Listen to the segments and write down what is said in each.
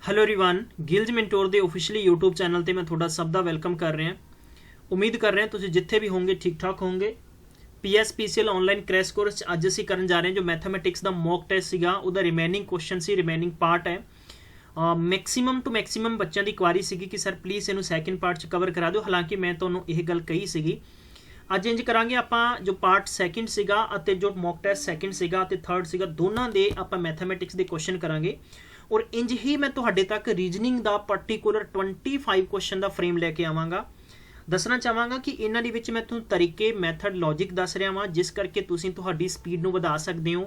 Hello everyone ਗਿਲਜ mentor ਦੇ officially YouTube channel ਤੇ ਮੈਂ ਤੁਹਾਡਾ ਸਭ ਦਾ ਵੈਲਕਮ ਕਰ ਰਿਹਾ। ਉਮੀਦ ਕਰ ਰਿਹਾ ਤੁਸੀਂ ਜਿੱਥੇ ਵੀ ਹੋਵੋਗੇ ਠੀਕ ਠਾਕ ਹੋਵੋਗੇ। ਪੀਐਸਪੀਸੀਐਲ ਆਨਲਾਈਨ ਕ੍ਰੈਸ਼ ਕੋਰਸ 'ਚ ਅੱਜ ਅਸੀਂ ਕਰਨ ਜਾ ਰਹੇ ਹਾਂ ਜੋ ਮੈਥਮੈਟਿਕਸ ਦਾ ਮੌਕ ਟੈਸਟ ਸੀਗਾ ਉਹਦਾ ਰਿਮੇਨਿੰਗ ਕੁਐਸਚਨ ਸੀ, ਰਿਮੇਨਿੰਗ ਪਾਰਟ ਹੈ। ਮੈਕਸਿਮਮ ਟੂ ਮੈਕਸਿਮਮ ਬੱਚਿਆਂ ਦੀ ਕੁਆਰੀ ਸੀਗੀ ਕਿ ਸਰ ਪਲੀਜ਼ ਇਹਨੂੰ ਸੈਕਿੰਡ ਪਾਰਟ 'ਚ ਕਵਰ ਕਰਾ ਦਿਓ। ਹਾਲਾਂਕਿ ਮੈਂ ਤੁਹਾਨੂੰ ਇਹ ਗੱਲ ਕਹੀ ਸੀਗੀ ਅੱਜ ਇੰਜ ਕਰਾਂਗੇ ਆਪਾਂ ਜੋ ਪਾਰਟ ਸੈਕਿੰਡ ਸੀਗਾ ਅਤੇ ਜੋ ਮੌਕ ਟੈਸਟ ਸੈਕਿੰਡ ਸੀਗਾ ਅਤੇ ਥਰਡ ਸੀਗਾ ਦੋਨਾਂ ਦੇ ਆਪਾਂ ਮੈਥਮੈਟਿਕਸ ਦੇ ਕੁਐਸਚਨ ਕਰਾਂਗੇ और इंज ही मैं तुहाडे तक रीजनिंग का पर्टिकुलर 25 क्वेश्चन का फ्रेम लैके आवांगा। दसना चाहांगा कि इन्हां दे विच मैं तुहानूं तरीके मैथड लॉजिक दस रहा वां जिस करके तुसीं तुहाडी स्पीड नूं वधा सकदे हो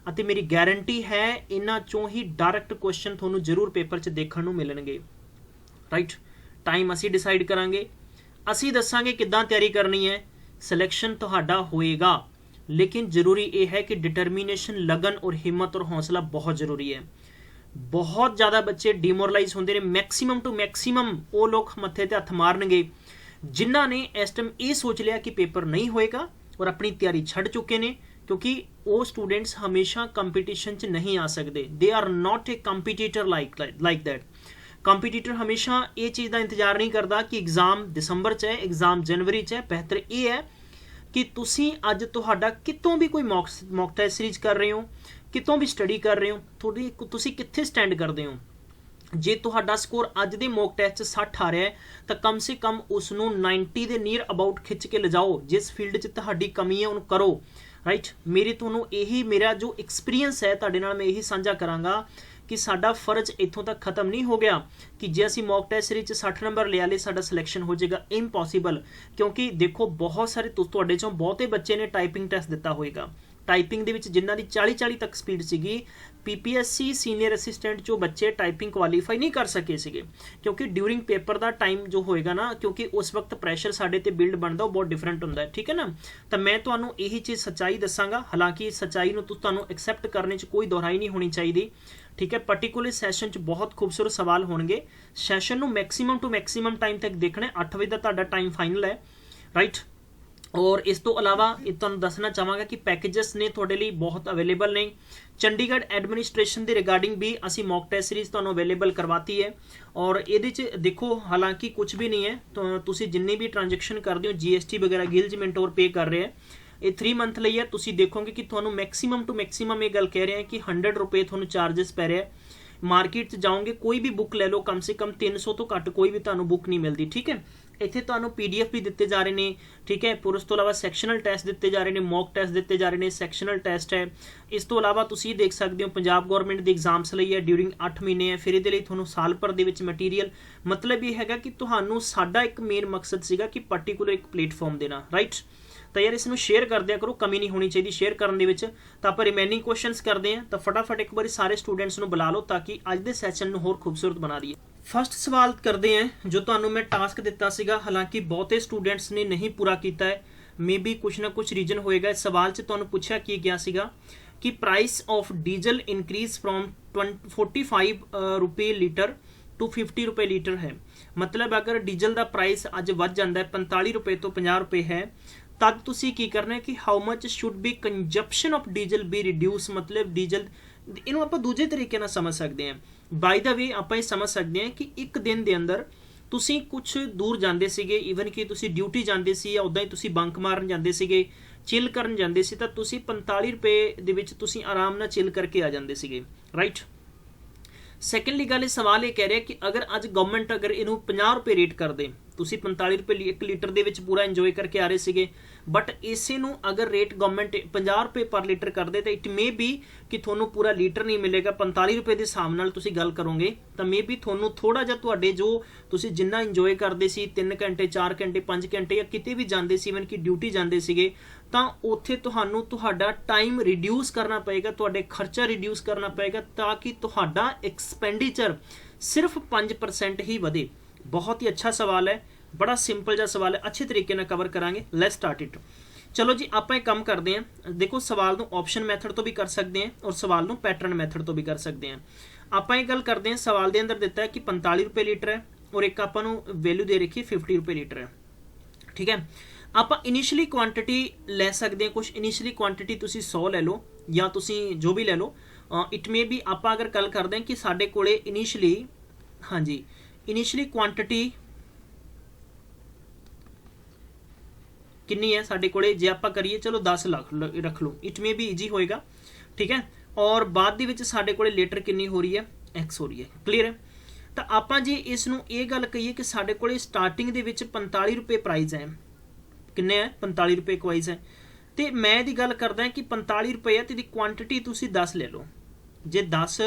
अते मेरी गारंटी है इन्हां चों ही डायरैक्ट क्वेश्चन तुहानूं जरूर पेपर 'च देखण नूं मिलणगे। राइट, टाइम असीं डिसाइड करांगे, असीं दस्सांगे किद्दां तैयारी करनी है, सिलैक्शन तुहाडा होएगा, लेकिन जरूरी ये है कि डिटरमीनेशन, लगन और हिम्मत और हौसला बहुत जरूरी है। बहुत ज़्यादा बच्चे डिमोरलाइज होंगे ने, मैक्सीमम टू मैक्सीमम वो लोग मत्थे ते हथ मारनगे जिन्हां ने इस टाइम ये सोच लिया कि पेपर नहीं होएगा और अपनी तैयारी छड़ चुके ने, क्योंकि वो स्टूडेंट्स हमेशा कंपीटीशन च नहीं आ सकते। They are not a competitor like that. Competitor हमेशा ये चीज़ का इंतजार नहीं करता कि एग्जाम दिसंबर च है, एग्जाम जनवरी च है। बेहतर ये है कि तुसीं अज तुहाडा कितों भी कोई मॉक टेस्ट सीरीज कर रहे हो, कितों भी स्टडी कर रहे हो, थोड़ी तुसीं कित्थे स्टैंड करते हो। जे तुहाडा स्कोर अज दे मॉक टेस्ट 60 आ रहा है तो कम से कम उसनूं 90 के नीयर अबाउट खिंच के ले जाओ। जिस फील्ड 'च तुहाडी कमी है उन्होंने करो। राइट, मेरी तुहानूं यही मेरा जो एक्सपीरियंस है तुहाडे नाल मैं यही साझा करांगा कि साडा फर्ज इत्थों तक खत्म नहीं हो गया कि जे असीं मॉक टेस्ट सीरीज 60 नंबर लिया ले साडा सिलैक्शन हो जाएगा। इम्पॉसिबल, क्योंकि देखो बहुत सारे तुहाडे चों बहुते बच्चे ने टाइपिंग टेस्ट दिता होएगा। टाइपिंग दे विच जिन्हां दी 40 तक स्पीड सीगी, पीपीएससी सीनियर असिस्टेंट जो बच्चे टाइपिंग क्वालीफाई नहीं कर सके सीगे, क्योंकि ड्यूरिंग पेपर का टाइम जो होएगा ना, क्योंकि उस वक्त प्रैशर साडे ते बिल्ड बनता वो बहुत डिफरेंट होंदा है। ठीक है ना, तो मैं तुहानूं यही चीज़ सच्चाई दसांगा। हालांकि सच्चाई नूं तुहानूं एक्सैप्ट करने च कोई दोहराई नहीं होनी चाहिए। ठीक है, पर्टिकुलर सैशन च बहुत खूबसूरत सवाल होणगे। सैशन नूं मैक्सीमम टू मैक्सीमम टाइम तक देखना। 8 बजे का तुहाडा टाइम फाइनल है। राइट, और इस तो अलावा तुहानूं दसना चाहांगा कि पैकेजेस ने तुहाडे लई बहुत अवेलेबल ने। चंडीगढ़ एडमिनिस्ट्रेशन के रिगार्डिंग भी असी मॉक टेस्ट सीरीज तुहानूं अवेलेबल करवाती है। और ये देखो हालांकि कुछ भी नहीं है, तो तुसीं जिन्नी भी ट्रांजैक्शन करते हो GST वगैरह गिल्ज मेंटोर पे कर रहे हैं, ये 3 मंथ ਲਈ है। तुसीं देखोगे कि तुहानूं मैक्सीमम टू मैक्सीमम ये गल कह रहे हैं कि 100 रुपये तुहानूं चार्जिस पै रहे हैं। मार्केट जाओगे कोई भी बुक ले लो, कम से कम 300 तो घट कोई भी तुहानूं बुक नहीं मिलती। ठीक है, इत्थे तुहानूं PDF भी दिते जा रहे हैं। ठीक है, फिर उस तो अलावा सैक्शनल टेस्ट दिते जा रहे हैं, मॉक टेस्ट दिते जा रहे हैं, सैक्शनल टेस्ट है। इस तो अलावा तुसीं देख सकते हो पंजाब गौरमेंट के एग्जाम्स लई है, ड्यूरिंग 8 महीने है। फिर इहदे लई तुहानूं साल भर दे विच मटीरियल, मतलब ये हैगा कि तुहानूं साडा एक मेन मकसद सीगा कि पर्टिकुलर एक प्लेटफॉर्म देना। राइट, तो यार इसनूं शेयर कर दिया करो, कमी नहीं होनी चाहिए शेयर करने दे विच। तो आप रिमेनिंग क्वेश्चनस करते हैं, तो फटाफट एक बार सारे स्टूडेंट्स नूं बुला लो ताकि अज दे सैशन नूं होर खूबसूरत बना दईए। फर्स्ट सवाल करते हैं जो तुहानूं मैं टास्क दिता सीगा, हालांकि बहुते स्टूडेंट्स ने नहीं पूरा किया है, मे बी कुछ ना कुछ रीजन होएगा। इस सवाल च तुहानूं पुछया की गया सीगा कि price of diesel increase from 45 रुपये लीटर टू 50 रुपये लीटर है। मतलब अगर डीजल का प्राइस अज वध जाता है 45 रुपये तो 50 रुपये है, तब तुसी की करना है कि how much should be consumption of diesel be reduce. मतलब डीजल इनू आप दूजे तरीके नाल समझ सकते हैं। बाय द वे आप समझ सकते हैं कि एक दिन के अंदर तुसी कुछ दूर जाते सीगे, ईवन कि तुसी ड्यूटी जाते सी या उदां ही तुसी बंक मारन जाते सीगे, चिल करन जाते सी, तां तुसी 45 रुपये दे विच तुसी आराम नाल चिल करके आ जाते सीगे। राइट, सैकेंडली गल सवाल ये कह रहा है कि अगर अज गवर्नमेंट अगर इनू 50 रुपये रेट कर दे, तुसी 45 रुपये 1 लीटर दे विच पूरा इंजॉय करके आ रहे सीगे, बट इसे नू अगर रेट गवर्नमेंट 50 रुपये पर लीटर कर दे तो इट मे बी कि थोनू पूरा लीटर नहीं मिलेगा। 45 रुपये के हिसाब नाल तुसी गल करोगे तो मे बी थोनू थोड़ा जिहा तुहाडे जो तुसी जिन्ना इंजॉय करते सी 3 घंटे 4 घंटे 5 घंटे या किते भी जाते सी, इवन कि ड्यूटी जाते सीगे, तो उत्थे तुहानू तुहाडा टाइम रिड्यूस करना पएगा, तुहाडे खर्चा रिड्यूस करना पएगा ताकि तुहाडा एक्सपेंडिचर सिर्फ 5% ही वधे। बहुत ही अच्छा सवाल है, बड़ा सिंपल जहा सवाल है, अच्छे तरीके नाल कवर करांगे। Let's start it. चलो जी आप एक काम करते हैं, देखो सवाल नूं ऑप्शन मैथड तो भी कर सकते हैं और सवाल नूं पैटर्न मैथड तो भी कर सकते हैं। आप एक गल करते हैं, सवाल के अंदर दिता है कि 45 रुपये लीटर है और एक आपां नूं वैल्यू दे रखी 50 रुपये लीटर है। ठीक है, आप इनिशियली क्वांटिटी ले सकते हैं, कुछ इनिशियली क्वांटिटी तुसी 100 ले लो या तुसी जो भी ले लो। इट मे बी आप अगर गल करते हैं कि साडे कोले इनिशियली हाँ जी, इनिशियली क्वांटिटी कितनी है साडे कोले, जे आपां करिए चलो 10 लाख रख लो, इट मे भी ईजी होएगा, ठीक है। और बाद दे विच साडे कोले लीटर कितनी हो रही है, एक्स हो रही है, क्लीयर है। तो आपां जे इस नूं ये गल कहीए कि साडे कोले स्टार्टिंग दे विच 45 रुपए प्राइस है, किन्ने है 45 रुपए क्वाइस है, तो मैं दी गल करदा कि 45 रुपए है तो क्वांटिटी तुसी 10 ले लो। जे 10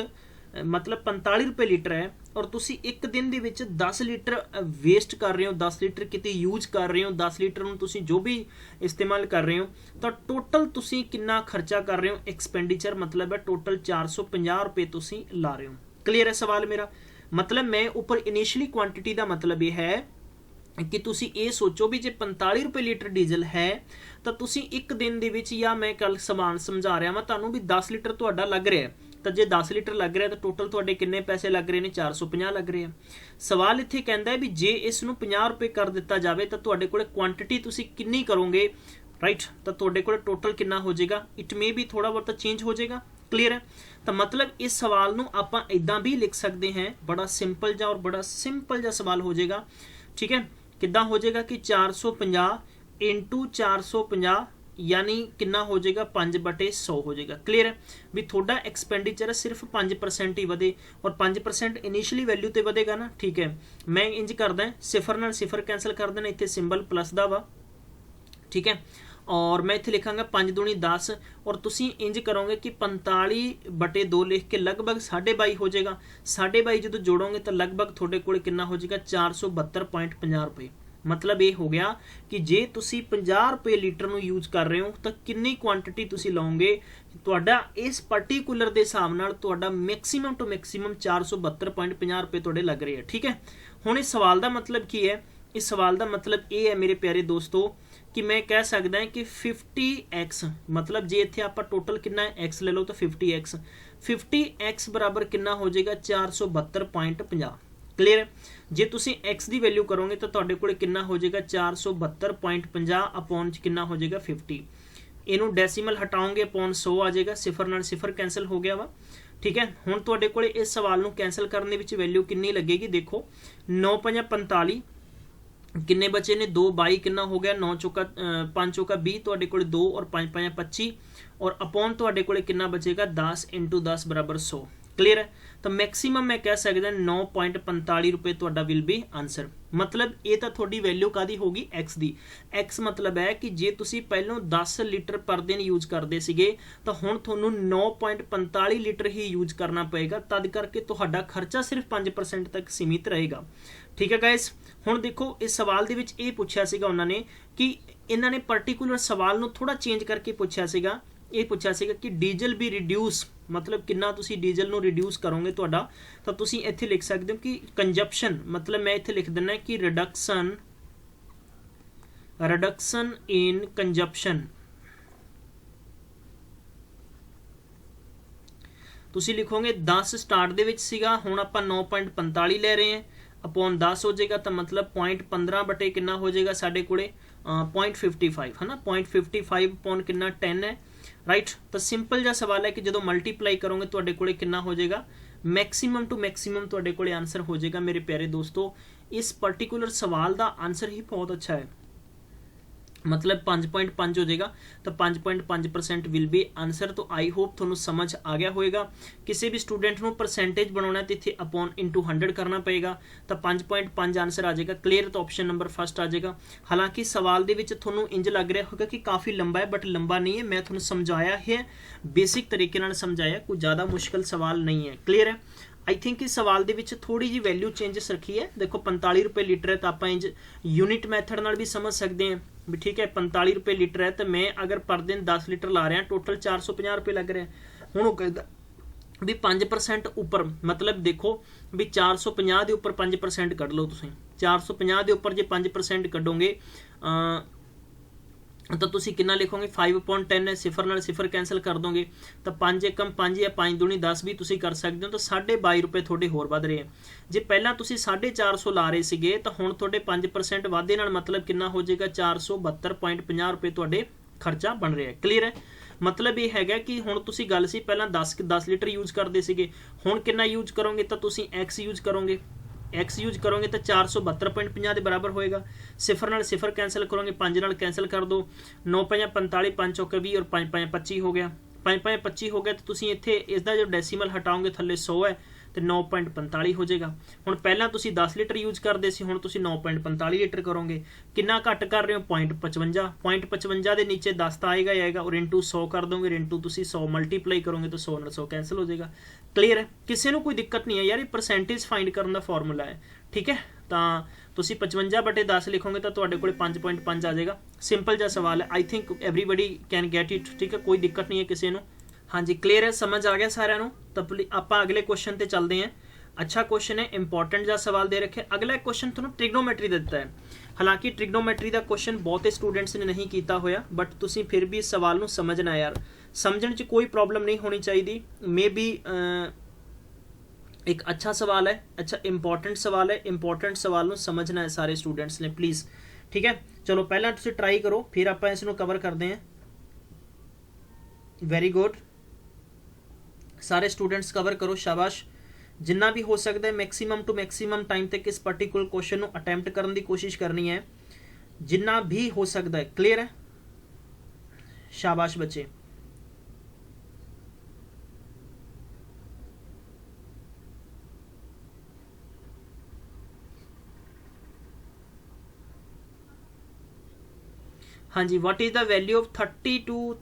मतलब 45 रुपए लीटर है और तुसी एक दिन दे विच 10 लीटर वेस्ट कर रहे हो, 10 लीटर किते यूज कर रहे हो, 10 लीटर नूं तुसी जो भी इस्तेमाल कर रहे हो, तो टोटल तुसी कितना खर्चा कर रहे हो, एक्सपेंडिचर मतलब है टोटल 450 रुपए तुसी ला रहे हो। क्लीयर है सवाल मेरा? मतलब मैं ऊपर इनिशियली क्वांटिटी का मतलब यह है कि तुसी ये सोचो भी जे 45 रुपए लीटर डीजल है तो तुसी एक दिन दे विच, या मैं कल समान समझा रहा मैं तुहानूं भी 10 लीटर तुहाडा लग रहा है, तो जे 10 लीटर लग रहा है तो टोटल तुहाडे किन्ने पैसे लग रहे हैं, 450 लग रहे हैं। सवाल इत्थे कहंदा है भी जे इस नूं 50 रुपए कर दिता जाए तो तुहाडे कोले क्वांटिटी तुसी कितनी करोगे, राइट, तो तुहाडे कोले टोटल कितना हो जाएगा, इट मे भी थोड़ा बहुत चेंज हो जाएगा। क्लीयर है? तो मतलब इस सवाल नूं आपां इदां भी लिख सकते हैं, बड़ा सिंपल जा और बड़ा सिंपल जा सवाल हो जाएगा, ठीक है। कितना हो जाएगा कि 450 इंटू 450 यानी कितना हो जाएगा, 5/100 हो जाएगा। क्लीयर है भी थोड़ा एक्सपेंडिचर सिर्फ 5% ही वधे और 5% इनिशियली वैल्यू तो वधेगा ना, ठीक है। मैं इंज करदा सिफर नाल सिफर कैंसल कर देना, इत्थे सिंबल प्लस दा वा, ठीक है। और मैं इत्थे लिखांगा 5 दूनी 10 और तुसी इंज करोगे कि 45/2 लिख के लगभग 22.5 हो जाएगा। 22.5 जो जोड़ोगे तो लगभग थोड़े कोले कितना हो जाएगा, 472.50 रुपए। मतलब ये हो गया कि जे तुसी 50 रुपए लीटर नूं यूज कर रहे हो तो कितनी क्वांटिटी तुसी लाओगे, तुहाडा इस पर्टिकुलर दे हिसाब नाल तुहाडा मैक्सीमम टू मैक्सीमम 472.50 रुपए तुहाडे लग रहे हैं, ठीक है। हुण इस सवाल का मतलब की है, इस सवाल का मतलब ये है मेरे प्यारे दोस्तों कि मैं कह सकदा कि 50x मतलब जे इत्थे आपां टोटल कितना है x ले लो तो 50x बराबर कितना हो जाएगा, 472.50। क्लीयर है? जे तुसी x की वैल्यू करोगे तो तुहाडे कोले कितना हो जाएगा, 472.50 अपॉन कितना हो जाएगा 50। इनू डेसीमल हटाओगे अपॉन 100 आ जाएगा, सिफर नाल सिफर कैंसल हो गया वा, ठीक है। हुण तुहाडे कोले इस सवाल नूं कैंसल करने विच वैल्यू कितनी लगेगी, देखो 9×5 45 किन्ने बचे ने 2/22 कितना हो गया, 9 चौका 5 चौका 20 तुहाडे कोले 2 और 5×5 25 और अपॉन तुहाडे कोले कितना बचेगा, 10 × 10 बराबर 100। क्लीयर है? तो मैक्सीमम मैं कह सकदा 9.45 रुपए तुहाडा विल बी आंसर। मतलब ये तो थोड़ी वैल्यू कादी होगी, एक्स दी। एक्स मतलब है कि जे तुसी पहलों 10 लीटर पर दिन यूज करते सीगे तो हुण तुहानूं 9.45 लीटर ही यूज करना पएगा, तद करके तुहाडा खर्चा सिर्फ 5% तक सीमित रहेगा, ठीक है गाइस। हुण देखो इस सवाल दे विच ये पुछया सीगा उन्होंने कि इन्होंने पर्टिकुलर सवाल नूं थोड़ा चेंज करके पुछया सीगा, ये पुछया सीगा कि डीजल भी रिड्यूस मतलब कितना तुसी डीजल नूं रिड्यूस करोगे तुहाडा, तो तुसी इत्थे लिख सकदे हो कि कंजप्शन मतलब मैं इत्थे लिख दिना कि रिडक्शन इन कंजप्शन, तुसी लिखोगे 10 स्टार्ट दे विच सीगा, हुण आपां 9.45 ले रहे हैं अपॉन 10 हो जाएगा, तो मतलब 0.15 बटे कितना हो जाएगा साडे कोले 0.55 है ना, 0.55 अपॉन कितना 10 है, राइट। तो सिंपल जा सवाल है कि जो मल्टीप्लाई करोगे तुहाडे कोले कितना हो जाएगा, मैक्सीमम टू मैक्सीमम तुहाडे कोले आंसर हो जाएगा। मेरे प्यारे दोस्तों इस पर्टिकुलर सवाल का आंसर ही बहुत अच्छा है, मतलब 5.5 हो जाएगा, तो 5.5% विल बी आंसर। तो आई होप थोनू समझ आ गया होएगा। किसी भी स्टूडेंट नू परसेंटेज बनाना तो इत्थे अपॉन इंटू 100 करना पएगा, तो 5.5 आंसर आ जाएगा। क्लीयर? तो ऑप्शन नंबर फर्स्ट आ जाएगा। हालांकि सवाल दे विच थोनू इंज लग रहा होगा कि काफ़ी लंबा है, बट लंबा नहीं है, मैं थोनू समझाया है, बेसिक तरीके नाल समझाया, कोई ज़्यादा मुश्किल सवाल नहीं है। क्लीयर है? आई थिंक इस सवाल दे विच थोड़ी जी वैल्यू चेंजेस रखी है। देखो 45 रुपए लीटर है तो आप इंज यूनिट मैथड नाल भी समझ सकते हैं भी, ठीक है। 45 रुपए लीटर है तो मैं अगर पर दिन 10 लीटर ला रहा टोटल 450 रुपए लग रहे हैं। हुण कहता भी 5% उपर, मतलब देखो भी 450 के उपर 5% कढ़ लो तुसीं, 450 के उपर जे 5% कढ़ोगे तो तुसी कितना लिखोगे, 5/10 है, सिफर नाल सिफर कैंसल कर दोगे तो 5 एकम 5 या 5 दूनी 10 भी तुसी कर सकते हो। तो 22.5 रुपए थोड़े होर वध रहे हैं। जे पहला तुसी 450 ला रहे सीगे तो हुण थोड़े 5% वाधे नाल मतलब कितना हो जाएगा, 472.50 रुपए तुहाडे खर्चा बन रहा है। क्लीयर है? मतलब ये हैगा कि हुण तुसी गल सी पहला 10 लीटर यूज करते सीगे, हुण कितना यूज करोगे तो तुसी एक्स यूज करोगे, x यूज करोगे तो 472.50 के बराबर होएगा। सिफर नाल सिफर कैंसल करोगे, 5 नाल कैंसल कर दो, 9 5 45, 5 चौके 20 और 5 5 25 हो गया। 5 5 25 हो गया तो तुसीं इत्थे इसका जो डेसीमल हटाओगे थल्ले 100 है तो 9.45 हो जाएगा। हुण पहलां तुसीं 10 लीटर यूज करते सी, हुण तुसीं 9.45 लीटर करोगे। कितना घट कर रहे हो? 0.55। 0.55 के नीचे 10 तो आएगा ही आएगा, और इंटू 100 कर दोगे, इंटू तुसीं 100 मल्टीप्लाई करोगे तो 100 नाल 100 कैंसल हो जाएगा। क्लीयर है? किसी को कोई दिक्कत नहीं है यार, ये परसेंटेज फाइंड करने का फॉर्मूला है, ठीक है। तो तुसीं 55/10 लिखोगे तो तुहाडे कोल 5.5 आ जाएगा। सिंपल जिहा सवाल है, I think everybody can get it, ठीक है, कोई दिक्कत नहीं है किसी को। हाँ जी, क्लीयर है, समझ आ गया साਰਿਆਂ ਨੂੰ। तो आप अगले क्वेश्चन ਤੇ चलते हैं। अच्छा क्वेश्चन है, इंपॉर्टेंट जिहा सवाल दे रखे। अगला क्वेश्चन ਤੁਹਾਨੂੰ ट्रिग्नोमेट्री ਦਾ ਦਿੱਤਾ ਹੈ। हालांकि ट्रिग्नोमेट्री का क्वेश्चन बहुते स्टूडेंट्स ने नहीं किया होया, बट तुसीं फिर भी इस सवाल ਨੂੰ समझना यार, समझण 'ਚ कोई प्रॉब्लम नहीं होनी चाहिए। मे बी एक अच्छा सवाल है, अच्छा इंपॉर्टेंट सवाल है। इंपॉर्टेंट सवाल ਨੂੰ समझना है सारे स्टूडेंट्स ने, प्लीज़, ठीक है। चलो पहला तुसीं ट्राई करो, फिर आप इसनूं कवर करते हैं। वेरी गुड, सारे स्टूडेंट्स कवर करो, शाबाश। जिन्ना भी हो सकता है मैक्सीमम टू मैक्सीमम टाइम तक इस पर्टिकुलर क्वेश्चन को अटैम्प्ट करने की कोशिश करनी है, जिन्ना भी हो सकता है। क्लियर है? शाबाश बच्चे। हाँ जी, what is the value of 32?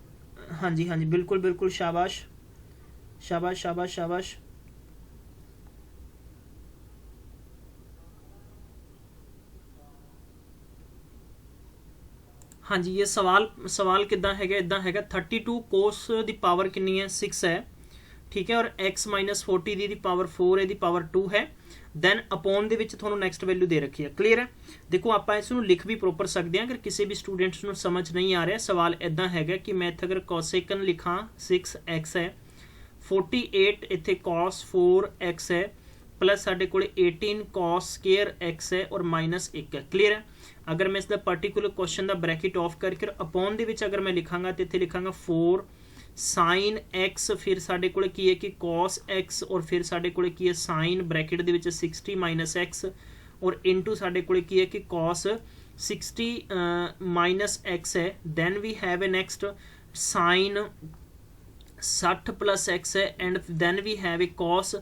हाँ जी, हाँ जी, बिल्कुल बिल्कुल, शाबाश शाबाश शाबाश शाबाश। हाँ जी, ये सवाल किदा है, इदा है 32 कोस की पावर कितनी है? 6 है, ठीक है, और x माइनस 40 दी पावर 4 है, पावर 2 है। दैन अपॉन दे विच तुहानूं नैक्सट वैल्यू दे रखी है। क्लीयर है? देखो आप इसनूं लिख भी प्रॉपर सकते हैं, अगर किसी भी स्टूडेंट्स नूं समझ नहीं आ रहा। सवाल इदा है कि मैं इत्थे अगर कोसेकन लिखा 6x है, 48 इत्थे कॉस 4x है, प्लस साढ़े को 18 कॉस स्केयर x है, और माइनस 1 है। क्लीयर है? अगर मैं इसका पर्टिकुलर क्वेश्चन का ब्रैकेट ऑफ करके अपॉन दे विच अगर मैं लिखांगा तो इत्थे लिखांगा 4 साइन x, फिर साढ़े को की है कि कॉस x, और फिर साढ़े को की है साइन ब्रैकेट दे विच 60 माइनस x, और इंटू साढ़े को की है कि कॉस 60 माइनस x है। Then we have a next sine 60 plus x है, and then we have a cos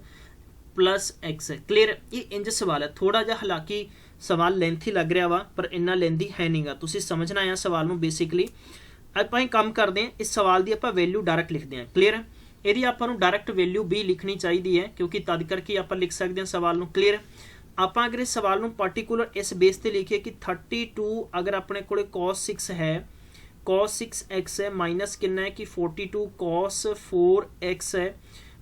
plus x है। क्लीयर? ये इंज सवाल है, थोड़ा जा हालांकि सवाल लेंथी लग रहा वा, पर इन्ना लेंथी है नहीं गा। तुसीं समझना है सवाल में। बेसिकली ਆਪਾਂ ਇਹ ਕੰਮ ਕਰਦੇ हैं, इस सवाल की आप वैल्यू डायरैक्ट लिखते हैं। क्लीयर है? यदि ਆਪਾਂ ਨੂੰ डायरैक्ट वैल्यू भी लिखनी चाहिए है, क्योंकि तद करके आप लिख सकते हैं सवाल ਨੂੰ। क्लीयर? आप अगर इस सवाल ਨੂੰ पार्टिकुलर इस बेस से लिखिए कि 32 अगर अपने को cos 6 है, cos 6x है, माइनस कितना है कि 42 cos 4x है,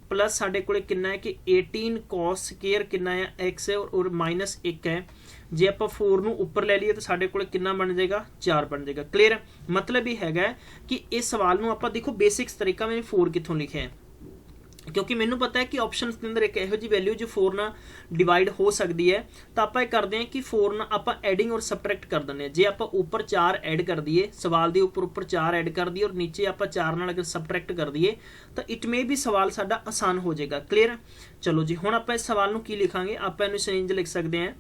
प्लस साढ़े को कितना है कि 18 cos स्केयर कितना है x है, और माइनस 1 है। जे आप 4 नूं उपर ले लीए तो साढ़े को कितना बन जाएगा? 4 बन जाएगा। क्लीयर? मतलब ही है कि इस सवाल नूं आपां देखो बेसिक्स तरीका मैंने 4 कितों लिखे है, क्योंकि मैनू पता है कि ऑप्शन के अंदर एक इहो जी वैल्यू जो 4 ना डिवाइड हो सकती है। तो आप करते हैं कि 4 ना आप एडिंग और सबट्रैक्ट कर दें। जे आप ऊपर 4 ऐड कर दिए, सवाल के ऊपर 4 ऐड कर दिए, और नीचे आप 4 नाल अगर सबट्रैक्ट कर दिए तो इट मे भी सवाल साडा आसान हो जाएगा। क्लीयर? चलो जी, हुण आप इस सवाल नूं की लिखांगे? आप इहनूं इंज लिख सकते हैं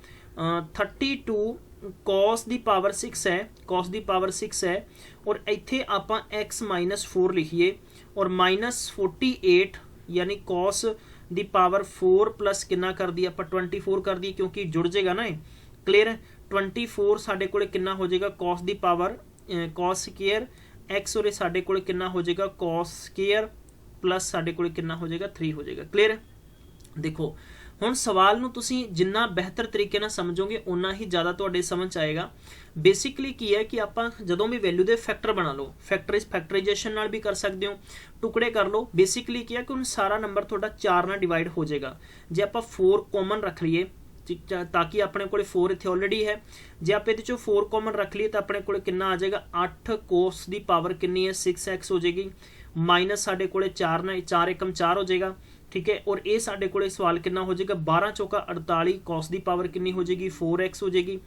32 कॉस दी पावर 6 है, कॉस दी पावर 6 है, और इत्थे आपां x माइनस 4 लिखिए, और माइनस 48 यानी कॉस दी पावर 4 प्लस कितना कर दिया आप 24 कर दिए, क्योंकि जुड़ जाएगा ना। क्लीयर? 24 साढ़े को कितना हो जाएगा? Cos the power cos square x, और साढ़े को कितना हो जाएगा? कॉस स्केयर प्लस साढ़े को कितना हो जाएगा? 3 हो जाएगा। क्लीयर? देखो हुण सवाल नूं तुसीं जिन्ना बेहतर तरीके नाल समझोगे उन्ना ही ज़्यादा तुहाडे समझ आएगा। बेसिकली की है कि आपां जदों भी वैल्यू दे फैक्टर बना लो, फैक्टराइजेशन नाल भी कर सकते हो, टुकड़े कर लो। बेसिकली की है कि हुण सारा नंबर तुहाडा 4 नाल डिवाइड हो जाएगा। जे आपां 4 कॉमन रख लीए ताकि अपने को 4 इत्थे ऑलरेडी है, जे आप इहदे चों 4 कॉमन रख लीए तो अपने को कितना आ जाएगा? 8 कोस दी पावर कितनी है? 6x हो जाएगी, माइनस साढ़े को 4 ना 4 एकम 4 हो जाएगा। ठीक है, और ये साढ़े को सवाल कितना हो जाएगा? 12 चौका 48, कॉस दी पावर कितनी हो जाएगी? 4x हो जाएगी।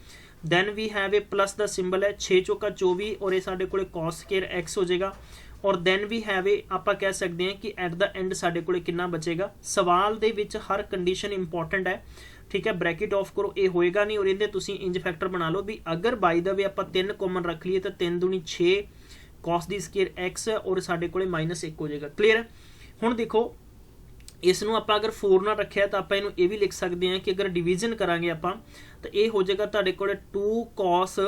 Then we have a plus the symbol है, 6 चौका 24, और ये साढ़े को कॉस स्केयर x हो जाएगा। और दैन वी हैव ए आप कह सकते हैं कि एट द एंड साढ़े को कितना बचेगा। सवाल दे विच हर कंडीशन इंपॉर्टेंट है, ठीक है, ब्रैकेट ऑफ करो, ये होएगा नहीं। और इहदे तुसीं इंज फैक्टर बना लो भी अगर बाय द वे आपां 3 कॉमन रख लीए तो 3 दूनी 6 cos दी स्केयर x है और साडे कोले -1 हो जाएगा। क्लीयर है। हुण देखो इस नूं आपां अगर 4 नाल रखिया तो आपां इहनूं ये भी लिख सकते हैं कि अगर डिवीजन करांगे आपां तो ये हो जाएगा तुहाडे कोले 2 cos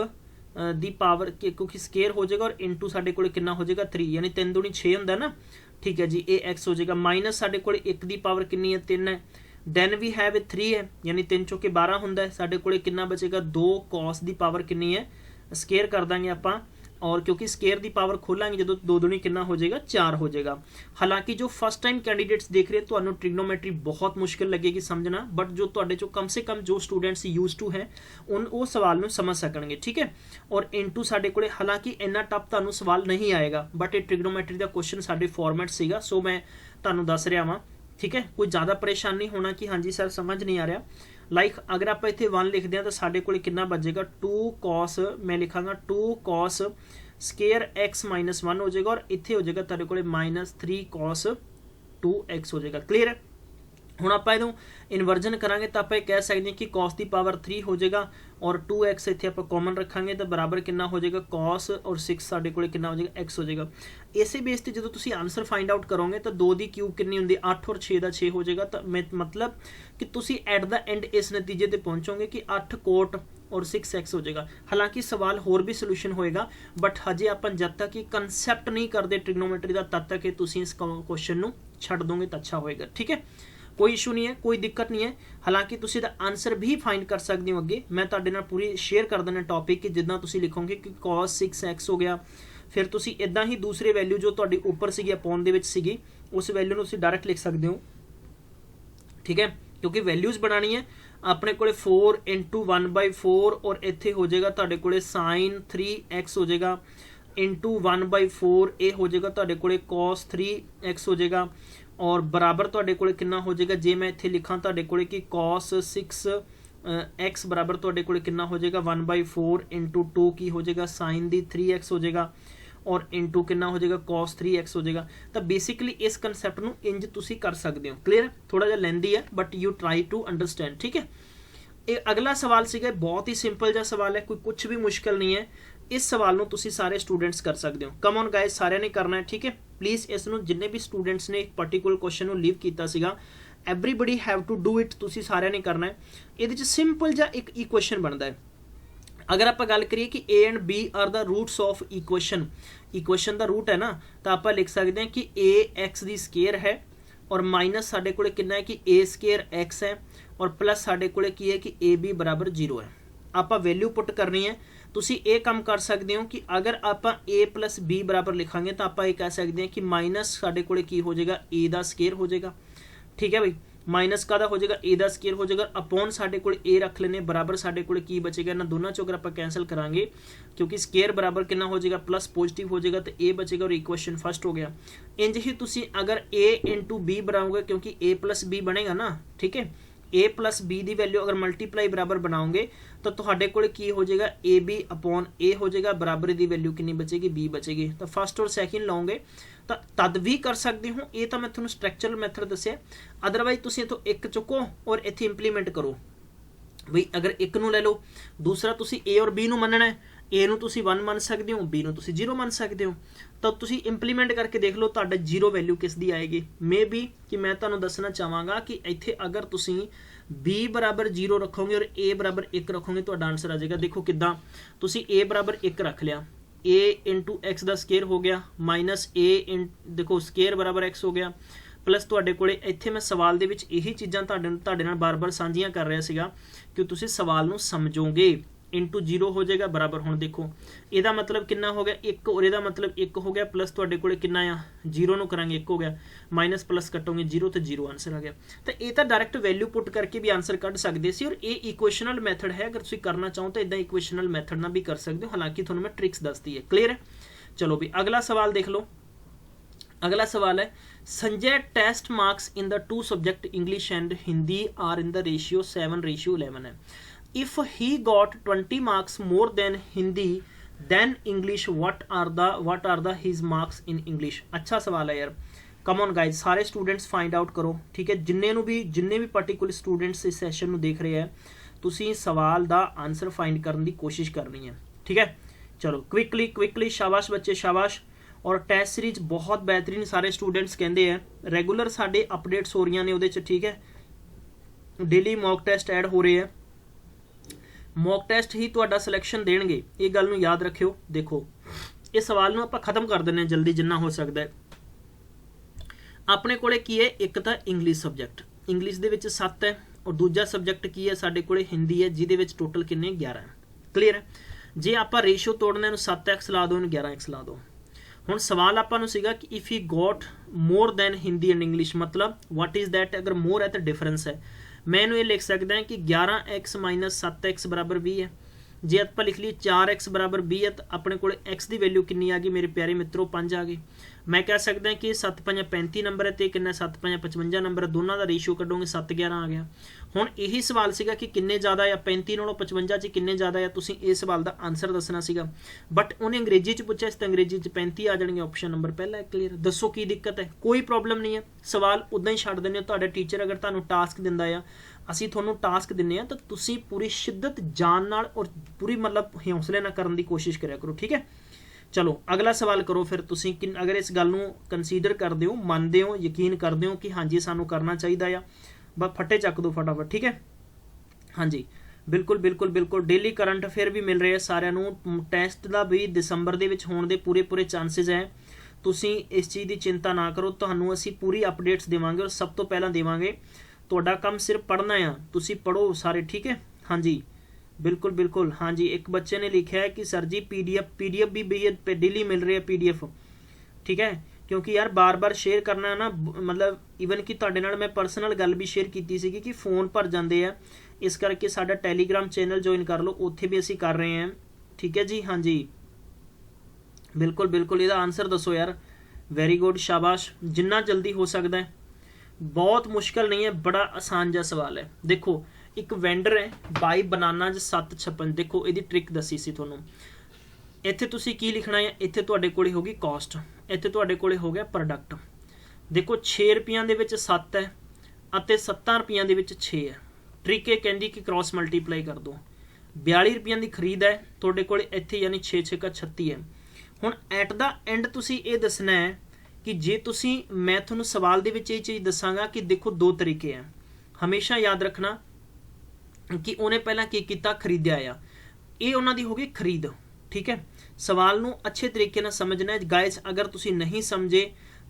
दी पावर क्योंकि स्केयर हो जाएगा और इंटू साडे कोले कितना हो जाएगा 3, यानी 3 दूनी 6 हुंदा ना। ठीक है जी, ये x हो जाएगा माइनस साडे कोले 1 दी पावर कितनी है 3 है, देन वी हैव 3 है यानी 3 चौके 12 हुंदा है। साडे कोले कितना बचेगा 2 cos दी पावर कितनी है, स्केयर कर देंगे आपां और क्योंकि स्केयर दी पावर खोलांगे जो 2 दूनी कितना हो जाएगा 4 हो जाएगा। हालांकि जो फर्स्ट टाइम कैंडिडेट्स देख रहे हैं तो ट्रिग्नोमेट्री बहुत मुश्किल लगेगी समझना, बट जो तुहाडे चो कम से कम जो स्टूडेंट्स यूज टू है उन वो सवाल में समझ सकणगे। ठीक है, और इनटू साडे कोले हालांकि इन्ना टफ तुहानू सवाल नहीं आएगा, बट ये ट्रिग्नोमेट्री का क्वेश्चन साडे फॉर्मेट सीगा, सो मैं तुहानू दस रहा वां। ठीक है, कोई ज़्यादा परेशान नहीं होना कि हाँ जी सर समझ नहीं आ रहा। लाइक अगर आप इतने 1 लिखते हैं तो साढ़े को कितना बचेगा 2 cos, मैं लिखांगा 2 cos स्केयर x -1 हो जाएगा और इतने हो जाएगा तेरे को -3 cos 2x हो जाएगा। क्लीयर है। हुण आपां इहनूं इनवर्जन करांगे तो आपां कह सकते हैं कि cos की पावर 3 हो जाएगा और 2x इत्थे आपां कॉमन रखांगे तो बराबर कितना हो जाएगा cos और 6 साडे कोले कितना हो जाएगा x हो जाएगा। इसे बेस ते जदों तुसीं आंसर फाइंड आउट करोगे तो 2 दी क्यूब कितनी हुंदी 8 और 6 दा 6 हो जाएगा। तो मतलब कि तुसीं एट द एंड इस नतीजे ते पहुंचोगे कि 8 कोट और 6x हो जाएगा। हालांकि सवाल होर भी सोल्यूशन होएगा, बट हजे अपन जब तक कि कंसैप्ट नहीं करते ट्रिग्नोमेट्री का तब तक तुसीं इस क्वेश्चन नूं छड्ड दोगे तो अच्छा होएगा। ठीक है, कोई इशू नहीं है, कोई दिक्कत नहीं है। हालांकि तुसीं दा आंसर भी फाइंड कर सकते हो अगे, मैं तुहाडे नाल पूरी शेयर कर देना टॉपिक कि जिद्दां तुसीं लिखोगे कि cos 6x हो गया, फिर तुसीं इदां ही दूसरे वैल्यू जो तुहाडी उपर सीगी अपॉन दे विच सीगी उस वैल्यू नूं तुसीं डायरेक्ट लिख सकते हो। ठीक है, क्योंकि वैल्यूज बनानी है अपने कोले 4 × 1/4 और इत्थे हो जाएगा तुहाडे कोले sin 3x हो जाएगा इंटू 1/4 ये हो जाएगा तुहाडे कोले cos 3x हो जाएगा और बराबर तुहाडे कोले कितना हो जाएगा जे मैं इत्थे लिखां तुहाडे कोले कि cos 6x बराबर तुहाडे कोले कितना हो जाएगा 1/4 × 2 की हो जाएगा sin दी 3x हो जाएगा और इंटू कितना हो जाएगा cos 3x हो जाएगा। तो बेसिकली इस कंसैप्ट नूं इंज तुसीं कर सकते हो। क्लीयर, थोड़ा जिहा लेंदी है but you try to understand. ठीक है, ये अगला सवाल सीगा बहुत ही सिंपल जिहा सवाल है, कोई कुछ भी मुश्किल नहीं है। इस सवाल नूं तुसीं सारे स्टूडेंट्स कर सकते हो। कम ऑन गाइस, सारे ने करना है। ठीक है, प्लीज़ इस नूं जिन्ने भी स्टूडेंट्स ने एक पर्टिकुलर क्वेश्चन नूं लीव कीता सीगा everybody have to do it, तुसीं सारे ने करना है। इहदे च सिंपल जिहा एक इक्वेशन बनता है। अगर आप गल करिए कि a and b are the roots of equation का रूट है ना, तो आप लिख सकते हैं कि a x दी स्केयर है और माइनस साडे कोले कितना है कि a स्केयर x है और प्लस साडे कोले की है कि a b बराबर 0 है। आप वैल्यू पुट करनी है। तुसी ये काम कर सकते हो कि अगर आप a + b बराबर लिखांगे तो आप ये कह सकते हैं कि माइनस साडे कोले की हो जाएगा a दा स्केयर हो जाएगा। ठीक है भाई, माइनस का हो जाएगा a दा स्केयर हो जाएगा अपॉन साडे कोले a रख लेने बराबर साडे कोले की बचेगा ना दोनों चो अगर आप कैंसल करांगे क्योंकि स्केयर बराबर कितना हो जाएगा प्लस पॉजिटिव हो जाएगा तो a बचेगा और इक्वेशन फर्स्ट हो गया। इंज ही तुसी अगर a × b बनाओगे क्योंकि a + b बनेगा ना। ठीक है, a + b दी वैल्यू अगर मल्टीप्लाई बराबर बनाओगे तो तुहाडे कोले की हो जाएगा ab अपॉन a हो जाएगा बराबर दी वैल्यू कितनी बचेगी b बचेगी। तो फर्स्ट और सैकेंड लाओगे तो तद भी कर सकते हो। ये तो मैं तुहानू स्ट्रक्चरल मैथड दस्सिया, अदरवाइज तुसीं इथों एक चुको और इत्थे इंप्लीमेंट करो। बई अगर एक नूं ले लो, दूसरा तुसीं a और b नूं मनना है, a नूं तुसीं 1 मान सकते हो, b नूं तुसीं 0 मान सकते हो। तो तुसीं इंप्लीमेंट करके देख लो तुहाडा 0 वैल्यू किस दी आएगी। मे बी कि मैं तुहानू दसना चाहांगा कि इत्थे अगर तुसीं b बराबर 0 रखोगे और a बराबर 1 रखोगे तो आंसर आ जाएगा। देखो किद्दां, तुसीं a बराबर 1 रख लिया, a × x दा स्केयर हो गया माइनस a देखो स्केयर बराबर x हो गया प्लस तुहाडे कोले इत्थे मैं सवाल दे विच यही चीज़ां तुहाडे नाल बार-बार साझीਆਂ कर रहा सीगा कि तुसीं सवाल नूं समझोगे। इंटू 0 हो जाएगा बराबर, हुण देखो इहदा मतलब कितना हो गया 1 और इहदा मतलब 1 हो गया प्लस तुहाडे कोले कितना आ 0 नूं करांगे 1 हो गया माइनस प्लस कटोगे 0 तो 0 आंसर आ गया। तो ये तो डायरैक्ट वैल्यू पुट करके भी आंसर कढ़ सकते सी और ये इक्वेशनल मैथड है। अगर तुसीं करना चाहो तो इदां इक्वेशनल मैथड नाल भी कर सकते हो, हालांकि तुहानूं मैं ट्रिक्स दसदी है। क्लीयर है, चलो भी अगला सवाल देख लो। अगला सवाल है Sanjay test marks in the 2 subject English and Hindi are in the ratio 7:11 है। If he got 20 marks more than Hindi than English, what are the his marks in English? अच्छा सवाल है यार, ਕਮ ਔਨ ਗਾइज, ਸਾਰੇ ਸਟੂਡੈਂਟਸ ਫਾइंड आउट ਕਰੋ, ਠੀਕ ਹੈ। ਜਿੰਨੇ ਵੀ ਪਾਰਟਿਕੂਲਰ ਸਟੂਡੈਂਟਸ ਇਸ ਸੈਸ਼ਨ ਨੂੰ ਦੇਖ ਰਹੇ ਆ, ਤੁਸੀਂ ਸਵਾਲ ਦਾ ਆਨਸਰ ਫਾइंड ਕਰਨ ਦੀ ਕੋਸ਼ਿਸ਼ ਕਰਨੀ ਹੈ, ਠੀਕ ਹੈ। ਚਲੋ क्विकली शाबाश बच्चे शाबाश। और टेस्ट सीरीज बहुत बेहतरीन सारे स्टूडेंट्स कहते हैं, रेगूलर साडे अपडेट्स हो रही ने उहदे च, ठीक है। डेली मॉक टेस्ट ऐड हो रहे हैं, मॉक टेस्ट ही तुहाडा सिलेक्शन देणगे, ये गल नूं याद रखियो। देखो इस सवाल नूं आपां खत्म कर दिंदे जल्दी जिन्ना हो सकदा है। अपने कोले की है, एक तो इंग्लिश सबजैक्ट, इंग्लिश दे विच 7 है, और दूजा सबजैक्ट की है साडे कोले हिंदी है, जिहदे विच टोटल किन्ने 11 है। क्लीयर है। जे आपां रेशो तोड़ना 7x ला दो, 11x ला दो। हुण सवाल आपां नूं सीगा कि if you got more than Hindi and English, मतलब व्हाट इज़ दैट, अगर मोर है तो डिफरेंस है। मैं इहनूं ये लिख सकदा कि 11x माइनस 7x बराबर 20 है। जे आपां लिख ली 4x बराबर 20 है, तो अपने कोल x की वैल्यू कितनी आ गई मेरे प्यारे मित्रों, 5 आ गई। मैं कह सकदा कि 7 5 35 नंबर है, तो कितना 7 5 55 नंबर है, दोनों का रेशियो कढोगे 7 11 आ गया। हुण यही सवाल सीगा कि किन्ने ज़्यादा या 35 नालों 55 च किन्ने ज़्यादा है, तुसीं इस सवाल का आंसर दसना सीगा। बट उन्हें अंग्रेजी च पूछा, इस अंग्रेजी च 35 आ जाएंगे, ऑप्शन नंबर पहला है। क्लीयर। दसो की दिक्कत है, कोई प्रॉब्लम नहीं है, सवाल उदां ही छड्ड दिंदे हो। तुहाडा टीचर अगर तुहानूं टास्क दिंदा है, ਅਸੀਂ ਤੁਹਾਨੂੰ टास्क ਦਿੰਨੇ ਆ, ਤਾਂ ਤੁਸੀਂ पूरी शिद्दत जान नाल और पूरी मतलब हौसले नाल करन दी कोशिश करिया करो, ठीक है। चलो अगला सवाल करो फिर तुसीं कि अगर इस गल नूं कंसीडर करदे हो, मनदे हो, यकीन करदे हो कि हाँ जी सानूं करना चाहिदा आ, बस फट्टे चक दो फटाफट, ठीक है। हाँ जी बिल्कुल बिल्कुल बिल्कुल। डेली करंट अफेयर भी मिल रहे हैं सारिਆਂ ਨੂੰ, ਟੈਸਟ ਦਾ भी ਦਸੰਬਰ ਦੇ ਵਿੱਚ ਹੋਣ ਦੇ ਪੂਰੇ ਚਾਂਸਸ ਹੈ। ਤੁਸੀਂ ਇਸ ਚੀਜ਼ ਦੀ ਚਿੰਤਾ ਨਾ ਕਰੋ, ਤੁਹਾਨੂੰ ਅਸੀਂ ਪੂਰੀ ਅਪਡੇਟਸ ਦੇਵਾਂਗੇ, और सब तो पहला देवांगे। ਤੁਹਾਡਾ ਕੰਮ सिर्फ पढ़ना आ, ਤੁਸੀਂ पढ़ो सारे, ठीक है। हाँ जी बिल्कुल बिल्कुल। हाँ जी एक बच्चे ने लिखा है कि सर जी पीडीएफ भी डेली मिल रही है पीडीएफ, ठीक है। क्योंकि यार बार बार शेयर करना ना, मतलब ईवन कि तुहाडे नाल मैं पर्सनल गल भी शेयर की सी कि फोन भर जाते हैं, इस करके साडा टैलीग्राम चैनल ज्वाइन कर लो, उत्थे भी असीं कर रहे हैं, ठीक है जी। हाँ जी बिल्कुल बिल्कुल। इहदा आंसर दसो यार, वेरी गुड शाबाश, जिन्ना जल्दी हो सकता है, बहुत मुश्किल नहीं है, बड़ा आसान जिहा सवाल है। देखो एक वेंडर है, बाई बनाना 756, देखो इहदी ट्रिक दसी सी तुहानूं। इत्थे तुसीं की लिखना है, इत्थे तुहाडे कोले होगी कॉस्ट, इत्थे तुहाडे कोले हो गया प्रोडक्ट। देखो 6 रुपया दे विच 7 है अते 7 रुपया दे विच 6 है। ट्रिक ये कहंदी कि क्रॉस मल्टीप्लाई कर दो। 42 रुपया की खरीद है तुहाडे कोले इत्थे, यानी 6 6 का 36 है। हुण एट द एंड तुसीं ये दसना है कि जे तुसीं, मैं तुहानूं सवाल दे विच ये चीज़ दसांगा कि देखो 2 तरीके हैं। हमेशा याद रखना कि उन्हें पहला की किया, खरीदया आ, ये उन्हां दी होगी खरीद, ठीक है। सवाल नूं अच्छे तरीके नाल समझना है गाइस। अगर तुसीं नहीं समझे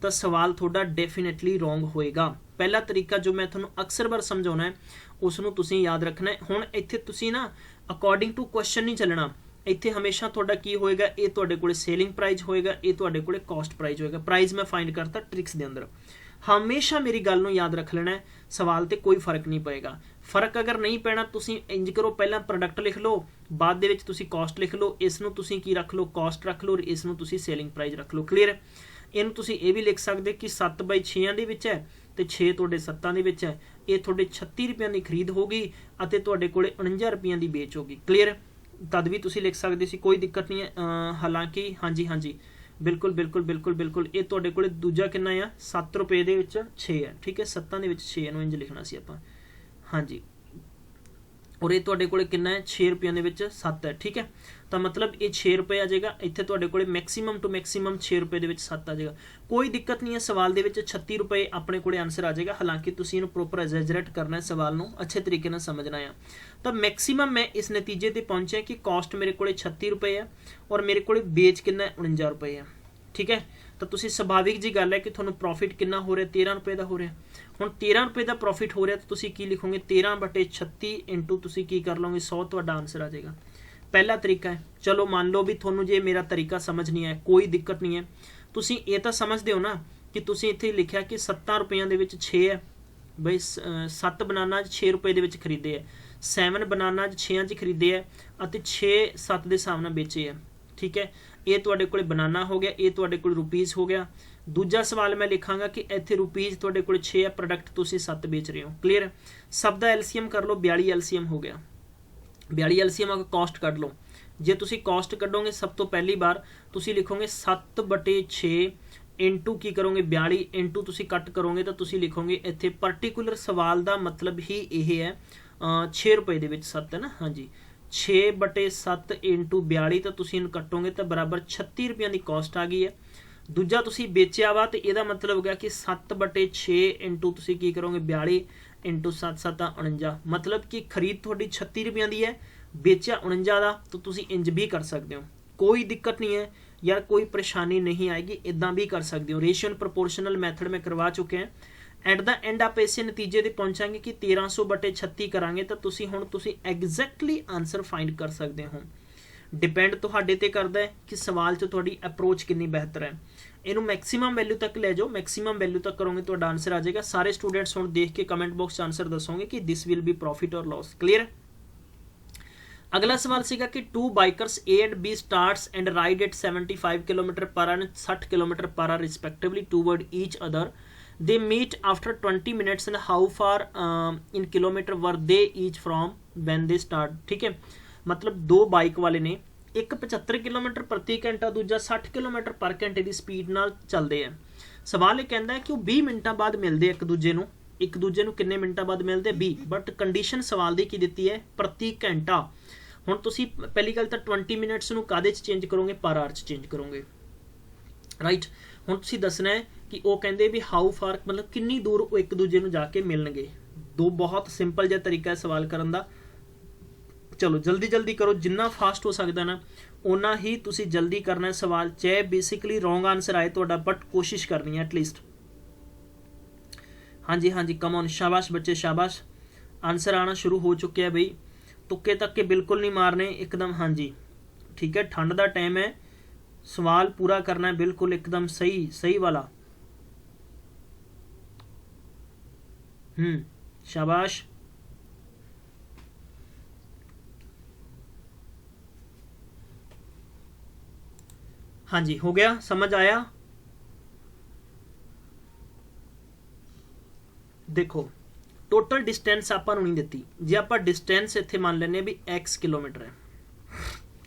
तो सवाल थोड़ा डेफिनेटली रोंग होएगा। पहला तरीका जो मैं तुहानूं अक्सर बार समझाउणा है, उसनूं तुसीं याद रखना है। हुण इत्थे तुसीं ना अकॉर्डिंग टू क्वेश्चन नहीं चलना, इत्थे हमेशा तुहाडा की होएगा, ये तुहाडे कोले सेलिंग प्राइस होएगा, ये तुहाडे कोले कॉस्ट प्राइस होएगा। प्राइस मैं फाइंड करता ट्रिक्स दे अंदर। हमेशा मेरी गल नूं याद रख लेना है, सवाल ते कोई फर्क नहीं पएगा। फर्क अगर नहीं पैना, तुसीं इंज करो, पहला प्रोडक्ट लिख लो, बाद दे विच तुसीं कॉस्ट लिख लो, इसनूं तुसीं की रख लो, कॉस्ट रख लो, और इसनूं तुसीं सेलिंग प्राइस रख लो। क्लीयर है। इहनूं तुसीं ये भी लिख सकदे कि 7 बाई 6 दे विच है ते 6 तुहाडे 7 दे विच है, ये तुहाडे 36 रुपये की खरीद होगी अते तुहाडे कोले 49 रुपये की बेच होगी। क्लीयर है। तद भी तुसीं लिख सकदे सी, कोई दिक्कत नहीं है। हालांकि हाँ जी बिल्कुल बिल्कुल बिल्कुल बिल्कुल। ये तुहाडे कोले दूजा कितना है, 7 रुपये दे विच 6 है, ठीक है। 7 दे विच 6 नूं इंज लिखना सी आपां। हाँ जी, और ये तुहाडे कोले कितना है, 6 रुपये दे विच 7 है, ठीक है। तो मतलब ये 6 रुपये आ जाएगा, इत्थे तुहाडे कोले मैक्सीमम टू मैक्सीमम 6 रुपये दे विच 7 आ जाएगा। कोई दिक्कत नहीं है, सवाल दे विच 36 रुपये अपने कोले आंसर आ जाएगा। हालांकि तुसीं इहनूं प्रॉपर एग्जैजरेट करना है, सवाल नूं अच्छे तरीके नाल समझना है। तो मैक्सीमम मैं इस नतीजे ते पहुंचा कि कॉस्ट मेरे कोले 36 रुपये है और मेरे कोले बेच कितना है, 49 रुपये है, ठीक है। तो तुसीं सुभाविक जी गल है कि तुहानूं प्रॉफिट कितना हो रहा है, 13 रुपये का हो रहा है। हुण 13 रुपये का प्रॉफिट हो रहा है, तो तुसीं की लिखोगे, 13/36 इंटू तुसीं की कर लोगे 100, तुहाडा आंसर आ जाएगा। पहला तरीका है। चलो मान लो भी तुहानूं जे मेरा तरीका समझ नहीं है, कोई दिक्कत नहीं है। तुसीं ये तो समझदे हो ना कि तुसीं इत्थे लिखिया कि 7 रुपये दे विच 6 है, बई 7 बनाना 6 रुपये दे विच खरीदे है, 7 बनाना 6 खरीदे है अते 6 7 दे हिसाब नाल बेचे है, ठीक है। ये तुहाडे कोल बनाना हो गया, ये तुहाडे कोल रुपीज़ हो गया। दूजा सवाल मैं लिखांगा कि इत्थे रुपीज़ तुहाडे कोल 6 है, प्रोडक्ट तुसीं 7 बेच रहे हो। क्लीयर। सब दा एलसीएम कर लो, 42 एलसीएम हो गया। 42 एलसीएम अगर कॉस्ट कढ लो, जे तुसीं कॉस्ट कढोगे सब तो पहली बार तुसीं लिखोगे 7/6 इंटू की करोगे 42 इंटू तुसी कट करोगे तो तुसी लिखोगे इत्थे पर्टिकुलर सवाल का मतलब ही यह है 6 रुपए दे विच 7 है ना, हाँ जी 6/7 इंटू 42 तो तुसी इहनूं कटोगे तो बराबर 36 रुपये की कॉस्ट आ गई है। दूजा तुसी बेचिया वा तो यदा मतलब हो गया कि 7/6 इंटू तुसी की करोगे 42 इंटू 7/7 49, मतलब कि खरीद थोड़ी 36 रुपये की है, बेचिया 49 का, तो तुसी इंज भी कर सकते हो, कोई दिक्कत नहीं है यार, कोई परेशानी नहीं आएगी, इदा भी कर सकते हो। रेशियो एंड प्रोपोर्शनल मैथड में करवा चुके हैं। एट द एंड आप इस नतीजे ते पहुंचांगे कि 1300/36 करांगे तो तुसी हुण तुसी एग्जैक्टली आंसर फाइंड कर सकते हो। डिपेंड तुहाडे ते करदा है कि सवाल च तुहाडी अप्रोच कितनी बेहतर है। इनू मैक्सीमम वैल्यू तक ले जाओ, मैक्सीमम वैल्यू तक करोगे तो आंसर आ जाएगा। सारे स्टूडेंट्स हुण देख के कमेंट बॉक्स आंसर दसोगे कि दिस विल बी प्रॉफिट और लॉस। क्लियर है। अगला सवाल सीगा कि 2 bikers A and B starts and ride at 75 km/h and 60 km/h respectively toward each other. They meet after 20 minutes and how far in kilometer were they each from when they start? ठीक है, मतलब दो bike वाले ने एक 75 kilometre प्रति घंटा, दूजा 60 किलोमीटर पर घंटे की स्पीड नाल चलते हैं। सवाल ये कहता है कि वो 20 मिनटा बाद मिलते एक दूजे नूं किन्ने मिनटा बाद मिलते 20, बट कंडीशन सवाल दी की दिती है प्रति घंटा। हुण तुसी पहली गल तो 20 मिनट्स नूं काहदे च चेंज करोगे, पर आवर च चेंज करोगे, राइट। हुण तुसी दसना है कि वो कहते भी हाउ फार, मतलब किन्नी दूर वो एक दूजे नूं जाके मिलणगे। दो बहुत सिंपल जिहा तरीका है सवाल करन दा। चलो जल्दी जल्दी करो, जिन्ना फास्ट हो सकता ना उन्ना ही तुसी जल्दी करना है सवाल, चाहे बेसिकली रॉन्ग आंसर आए तो, बट कोशिश करनी है एटलीस्ट। हाँ जी कम ऑन, शाबाश बच्चे शाबाश, आंसर आना शुरू हो चुके हैं भाई। तुक्के तक के बिल्कुल नहीं मारने एकदम, हाँ जी ठीक है, ठंड का टाइम है, सवाल पूरा करना है बिल्कुल एकदम सही वाला। शाबाश, हाँ जी हो गया, समझ आया। देखो टोटल डिस्टेंस आपां नूं नहीं दिती, जे आपां डिस्टेंस इत्थे मान लेने भी x किलोमीटर है,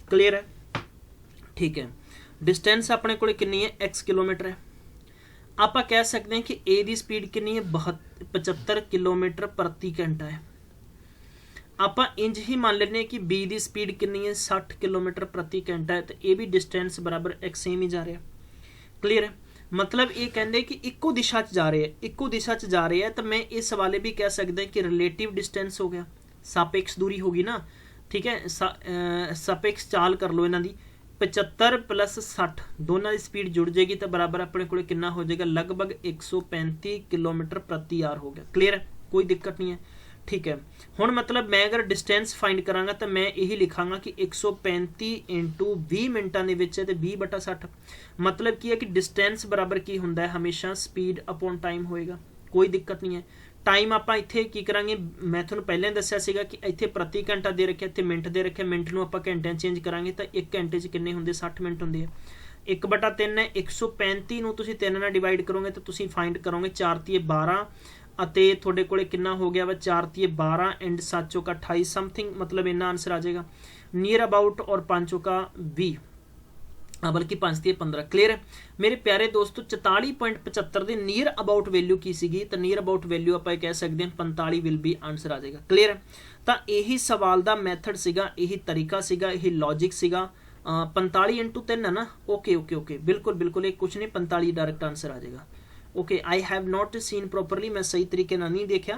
क्लियर है, ठीक है। डिस्टेंस अपने कोल कितनी है, x किलोमीटर है। आपां कह सकते हैं कि A की स्पीड कितनी है, 75 किलोमीटर प्रति घंटा है। आपां इंज ही मान लेने कि B की स्पीड कितनी है, 60 किलोमीटर प्रति घंटा है, तो ये भी डिस्टेंस बराबर x सेम ही जा रहा है, क्लियर है। मतलब ये कहते कि इक्को दिशा च जा रहे हैं, इक्को दिशा च जा रहे हैं, तो मैं इस सवाले भी कह सकता कि रिलेटिव डिस्टेंस हो गया, सापेक्ष दूरी होगी ना, ठीक है। सापेक्ष चाल कर लो इन्हां दी, 75 + 60 दोनों की स्पीड जुड़ जाएगी तो बराबर अपने को कितना हो जाएगा, लगभग 135 किलोमीटर प्रति आवर हो गया, क्लियर है, कोई दिक्कत नहीं है, ठीक है। हुण मतलब मैं अगर डिस्टेंस फाइंड करांगा तो मैं यही लिखांगा कि 135 इंटू 20 मिनटां दे विच ते 20/60, मतलब की है कि डिस्टेंस बराबर की हुंदा है हमेशा स्पीड अपॉन टाइम होएगा, कोई दिक्कत नहीं है। टाइम आपां इत्थे की करांगे, मैं तुहानूं पहले दस्सिया सीगा कि इत्थे प्रति घंटा दे रखे, इत्थे मिनट दे रखे, मिनट नूं आपां घंटिਆਂ चेंज करांगे तो 1 घंटे च किन्ने हुंदे, 60 मिनट हुंदे आ। 1/3 है, 135 नूं तुसीं 3 नाल डिवाइड करोगे तो तुसीं फाइंड करोगे 4 × 12 अते थोड़े कोले कितना हो गया वा, 4 × 12 एंड 7 चौका 28 समथिंग, मतलब इन्ना आंसर आ जाएगा नियर अबाउट, और 5 चौका 20, बल्कि 5 × 15, क्लियर है मेरे प्यारे दोस्तों। 44.75 की नियर अबाउट वैल्यू की सीगी, तो नियर अबाउट वैल्यू आप कह सकते हैं 45 विल बी आंसर आ जाएगा, क्लियर है। तो यही सवाल का मैथड सीगा, यही तरीका सीगा, यही लॉजिक सीगा। 45 × 3 है ना, ओके ओके ओके, बिल्कुल बिल्कुल, एक कुछ नहीं, 45 डायरेक्ट आंसर आ जाएगा। Okay, I have not seen properly, मैं सही तरीके ना नहीं देखा,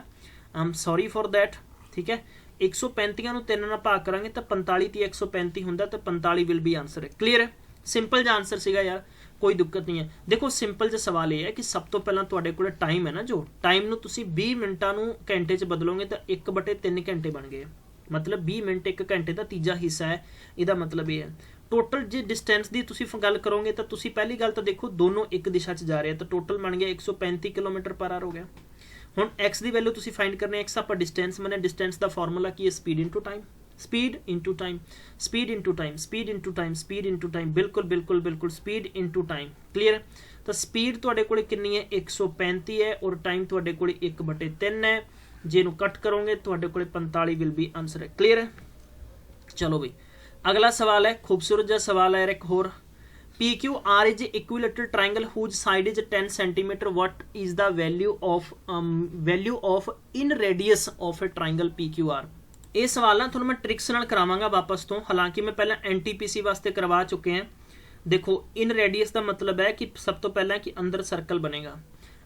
I am sorry for that, ठीक है। 135 ਨੂੰ 3 ਨਾਲ भाग करांगे तो 45 ती 135 ਹੁੰਦਾ, तो 45 विल बी आंसर है, क्लियर है। सिंपल जिहा आंसर सीगा यार, कोई दिक्कत नहीं है। देखो सिंपल जिहा सवाल ये है कि सब तो पहला तुहाडे कोल टाइम है ना, जो टाइम नूं तुसीं 20 मिनटां नूं घंटे च बदलोगे तो 1/3 घंटे बन गए, मतलब 20 मिनट 1 घंटे का तीजा हिस्सा है, इसका मतलब ये है। टोटल जे डिस्टेंस की तुसीं गल करोगे तो तुसीं पहली गल तो देखो दोनों एक दिशा च जा रहे हैं, तो टोटल बन गया 135 किलोमीटर पर आवर हो गया। हुण एक्स की वैल्यू तुसीं फाइंड करनी, एक्स आपां डिस्टेंस मने, डिस्टेंस का फॉर्मूला की है, speed into time, speed into time, speed into time, speed into time, speed into time, बिल्कुल बिल्कुल बिल्कुल, स्पीड इंटू टाइम, क्लियर है। तो स्पीड तुहाडे कोल कितनी है, 135 है, और टाइम तुहाडे कोल 1/3 है, जे नूं कट करोगे तुहाडे कोल 45 विल बी आंसर है, क्लियर है। चलो बई अगला सवाल है, खूबसूरत जिहा सवाल है एक होर, PQR is an equilateral triangle whose side is 10 centimeter. What is the value of in radius of a triangle PQR? ਇਹ ਸਵਾਲ ਨਾ ਤੁਹਾਨੂੰ ਮੈਂ ਟ੍ਰਿਕਸ ਨਾਲ ਕਰਾਵਾਂਗਾ ਵਾਪਸ ਤੋਂ, ਹਾਲਾਂਕਿ ਮੈਂ ਪਹਿਲਾਂ NTPC ਵਾਸਤੇ ਕਰਵਾ ਚੁੱਕੇ ਹਾਂ। देखो इन रेडियस का मतलब है कि सब तो पहला कि अंदर सर्कल बनेगा।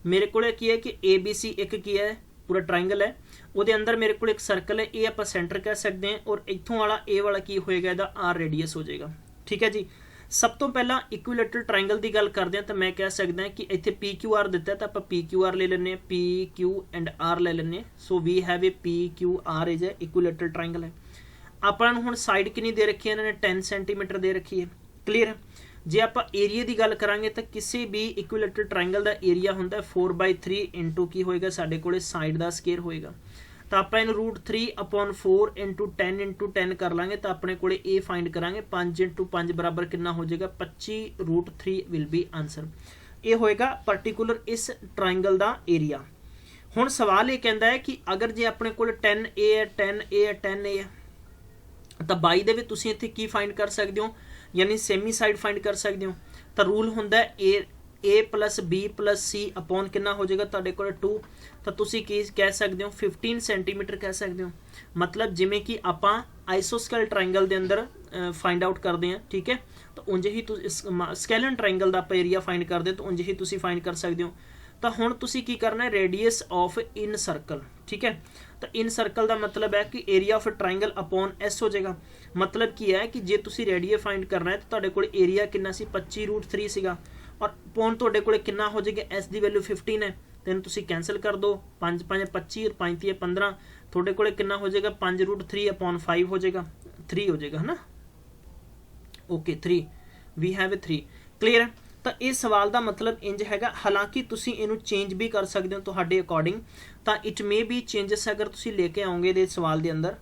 मेरे को की है कि ABC एक की है पूरा ट्राइंगल है, वो अंदर मेरे को एक सर्कल है, ये आप सेंटर कह सकते हैं, और इतों वाला ए वाला की होएगा इहदा R रेडियस हो जाएगा। ठीक है जी। सब तो पहला इक्विलेटरल ट्राइंगल की गल करते हैं तो मैं कह सकता कि इत्थे PQR दिता है तो आप PQR ले लेने, PQ एंड R ले लेने। So we have a PQR is a equilateral triangle है। अपन हुण साइड कितनी दे रखी है, इन्होंने 10 सेंटीमीटर दे रखी है। क्लीयर है। जे आप एरिया की गल करांगे तो किसी भी इक्विलेटरल ट्राइंगल का एरिया होंदा 4/3 इंटू की होएगा साडे कोले साइड का स्केयर होएगा। तो आप इन √3/4 इंटू 10 कर लांगे तो अपने कोले ए फाइंड करांगे 5 इंटू 5 बराबर कितना हो जाएगा 25√3 विल बी आंसर। ये होएगा पर्टिकुलर इस ट्राइंगल का एरिया। हुण सवाल ये कहता है कि अगर जे अपने कोले 10A है 10A है 10A है तो बाई दे विच तुसीं इत्थे की फाइंड कर सकते हो, यानी सेमी साइड फाइंड कर सकते हो। तो रूल होंदा है ए प्लस बी प्लस सी अपॉन कितना हो जाएगा तुहाडे कोल 2, तो तुसीं की कह सकते हो 15 सेंटीमीटर कह सकते हो। मतलब जिमें कि आपां आइसोस्केल ट्राइंगल के अंदर फाइंड आउट करते हैं। ठीक है। तो उंज ही स्केलन ट्राइंगल का आप एरिया फाइंड करते तो उंज ही तुसीं फाइंड कर सकते हो। तो हुण तुसीं की करना है रेडियस ऑफ इन सर्कल। ठीक है। तो इन सर्कल का मतलब है कि area of triangle upon S हो जाएगा। मतलब की है कि जे तुसीं रेडियस फाइंड करना है तो तुहाडे कोल एरिया कितना सी 25√3 सीगा, और अपॉन तुहाडे कोल कितना हो जाएगा, एस की वैल्यू 15 है। तो तुसीं कैंसल कर दो, 5 5 25 और 5 3 15, तुहाडे कोल कितना हो जाएगा 5√3/5 हो जाएगा, 3 हो जाएगा है ना। Okay 3 we have a 3। Clear है। तो इस सवाल का मतलब इंज हैगा, हालांकि तुसीं इनू चेंज भी कर सकते हो तुहाडे अकॉर्डिंग। तो इट मे बी चेंजेस अगर तुसीं लेके आओगे इस सवाल के अंदर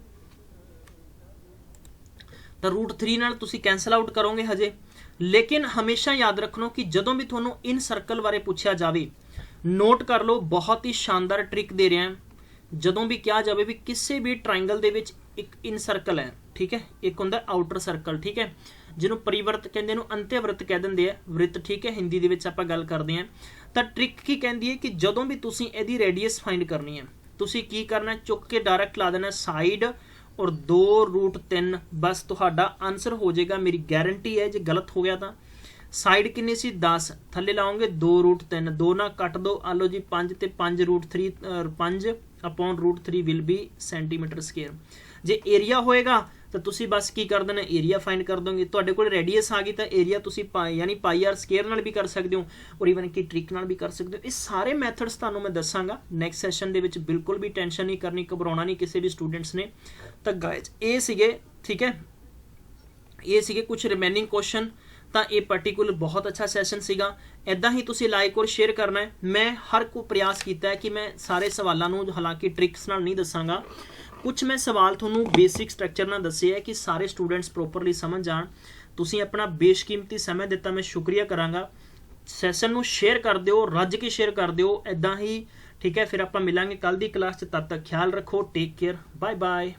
तो √3 नाल तुसीं कैंसल आउट करोगे हजे। लेकिन हमेशा याद रखना कि जदों भी तुहानूं इन सर्कल बारे पूछा जाए, नोट कर लो, बहुत ही शानदार ट्रिक दे रहे हैं। जदों भी कहा जाए भी किसी भी ट्राइंगल दे विच एक इन सर्कल है, ठीक है, एक हुंदा आउटर सर्कल, ठीक है, जिन्होंने परिवृत्त कहते हैं, अंत्यवृत्त कह देंगे है, वृत्त, ठीक है, हिंदी दे विच आपां गल करते हैं। तो ट्रिक की कहती है कि जदों भी तुसीं इहदी रेडियस फाइंड करनी है, तुसीं की करना है, चुक के डायरैक्ट ला देना साइड और 2√3, बस तुहाडा आंसर हो जाएगा। मेरी गारंटी है, जो गलत हो गया तो साइड कितनी सी 10, थले लाओगे 2√3, 2 ना कट दो, आलो जी 5 ते 5√3, 5/√3 will be centimetre square. J area होएगा तो तुसी बस की कर देना, एरिया फाइंड कर दोगे। तुहाडे कोल रेडियस आ गई तो एरिया तुसी यानी पाई आर स्केयर नाल भी कर सकते हो, और ईवन कि ट्रिक नाल भी कर सकते हो। ये सारे मैथड्स तुहानूं मैं दसांगा नैक्सट सैशन दे विच। बिल्कुल भी टेंशन नहीं करनी, घबराउणा नहीं किसी भी स्टूडेंट्स ने। तो गाइज ये सीगे, ठीक है, ये सीगे कुछ रिमेनिंग क्वेश्चन। तो ये पर्टिकुलर बहुत अच्छा सैशन सीगा। इदां ही तुसी लाइक और शेयर करना है। मैं हर को प्रयास किया है कि मैं सारे सवालों नूं, हालांकि ट्रिक्स नाल नहीं दसांगा, कुछ मैं सवाल थोनों बेसिक स्ट्रक्चर नाल दसे है कि सारे स्टूडेंट्स प्रोपरली समझ जाण। तुसी अपना बेशकीमती समय दिता, मैं शुक्रिया करांगा। सैशन नूं शेयर कर दिओ, रज के शेयर कर दिओ, इदां ही, ठीक है। फिर आपां मिलांगे कल दी क्लास च, तद तक ख्याल रखो, टेक केयर, बाय बाय।